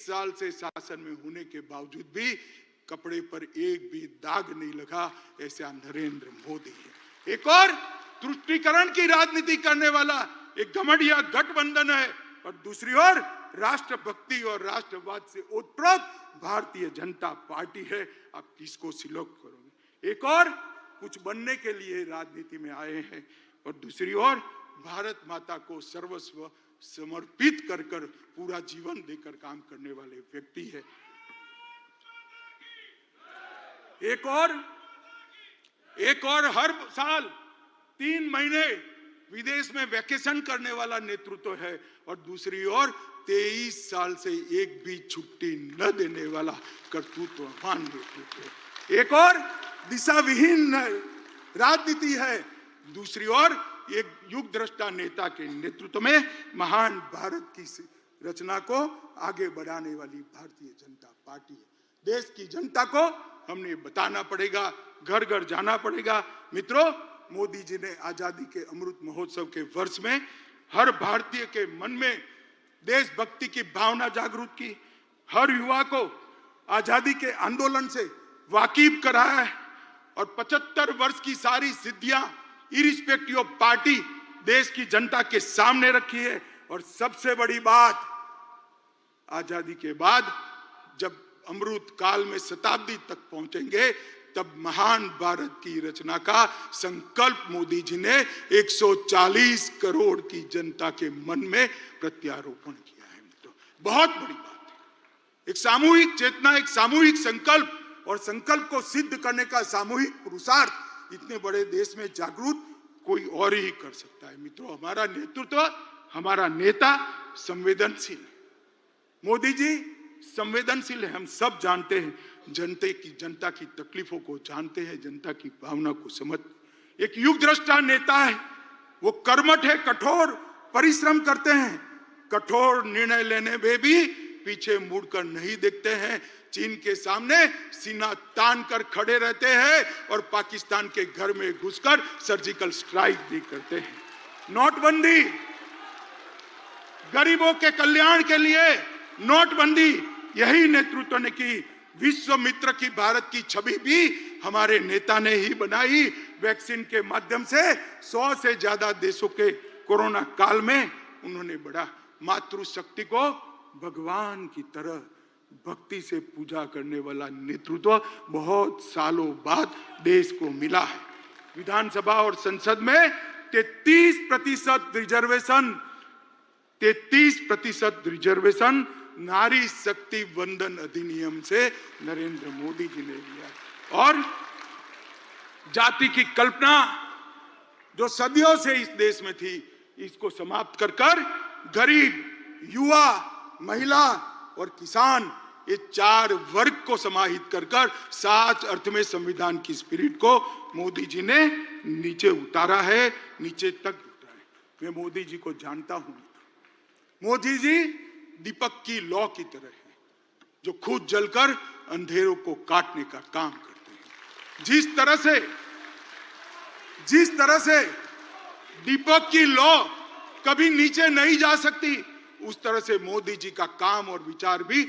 साल से शासन में होने के बावजूद भी कपड़े पर एक भी दाग नहीं लगा, ऐसा नरेंद्र मोदी है। एक और तुष्टीकरण की राजनीति करने वाला एक घमंडिया गठबंधन है, और दूसरी ओर राष्ट्रभक्ति और राष्ट्रवाद से ओतप्रोत भारतीय जनता पार्टी है। आप किसको सिलेक्ट करोगे? एक और कुछ बनने के लिए राजनीति में आए हैं, और दूसरी ओर भारत माता को सर्वस्व समर्पित कर पूरा जीवन देकर काम करने वाले व्यक्ति है। एक और हर साल 3 महीने विदेश में वैकेशन करने वाला नेतृत्व है, और दूसरी ओर 23 साल से एक भी छुट्टी न देने वाला कर्तृत्ववान नेतृत्व है। एक और दिशा विहीन राजनीति है, दूसरी ओर एक युग दृष्टा नेता के नेतृत्व में महान भारत की रचना को आगे बढ़ाने वाली भारतीय जनता पार्टी है। देश की जनता को हमने बताना पड़ेगा, घर घर जाना पड़ेगा। मित्रों, मोदी जी ने आजादी के अमृत महोत्सव के वर्ष में हर भारतीय के मन में देशभक्ति की भावना जागृत की, हर युवा को आजादी के आंदोलन से वाकिफ कराया है, और 75 वर्ष की सारी सिद्धियां इरिस्पेक्टिव ऑफ पार्टी देश की जनता के सामने रखी है। और सबसे बड़ी बात, आजादी के बाद जब अमृत काल में शताब्दी तक पहुंचेंगे, तब महान भारत की रचना का संकल्प मोदी जी ने 140 करोड़ की जनता के मन में प्रत्यारोपण किया है। तो बहुत बड़ी बात है। एक सामूहिक चेतना, एक सामूहिक संकल्प, और संकल्प को सिद्ध करने का सामूहिक पुरुषार्थ इतने बड़े देश में जागरूक कोई और ही कर सकता है। मित्रों, हमारा नेतृत्व, हमारा नेता संवेदनशील है। मोदी जी संवेदनशील है, हम सब जानते हैं। जनता की तकलीफों को जानते हैं, जनता की भावना को समझ। एक युग दृष्टा नेता है, वो कर्मठ है, कठोर परिश्रम करते हैं, कठोर निर्णय लेने में भी पीछे मुड़कर नहीं देखते हैं, चीन के सामने सीना तान कर खड़े रहते हैं, और पाकिस्तान के घर में घुसकर सर्जिकल स्ट्राइक भी करते हैं। नोटबंदी, गरीबों के कल्याण के लिए नोटबंदी, यही नेतृत्व ने की। विश्व मित्र की भारत की छवि भी हमारे नेता ने ही बनाई। वैक्सीन के माध्यम से 100 से ज्यादा देशों के कोरोना काल में उन्होंने बढ़ा। मातृशक्ति को भगवान की तरह भक्ति से पूजा करने वाला नेतृत्व बहुत सालों बाद देश को मिला है। विधानसभा और संसद में 33% रिजर्वेशन नारी शक्ति वंदन अधिनियम से नरेंद्र मोदी जी ने लिया। और जाति की कल्पना जो सदियों से इस देश में थी, इसको समाप्त कर गरीब, युवा, महिला और किसान, ये 4 वर्ग को समाहित कर साच अर्थ में संविधान की स्पिरिट को मोदी जी ने नीचे उतारा है, नीचे तक उतारा है। मैं मोदी जी को जानता हूं। मोदी जी दीपक की लौ की तरह है, जो खुद जलकर अंधेरों को काटने का काम करते हैं। जिस तरह से दीपक की लौ कभी नीचे नहीं जा सकती, उस तरह से मोदी जी का काम और विचार भी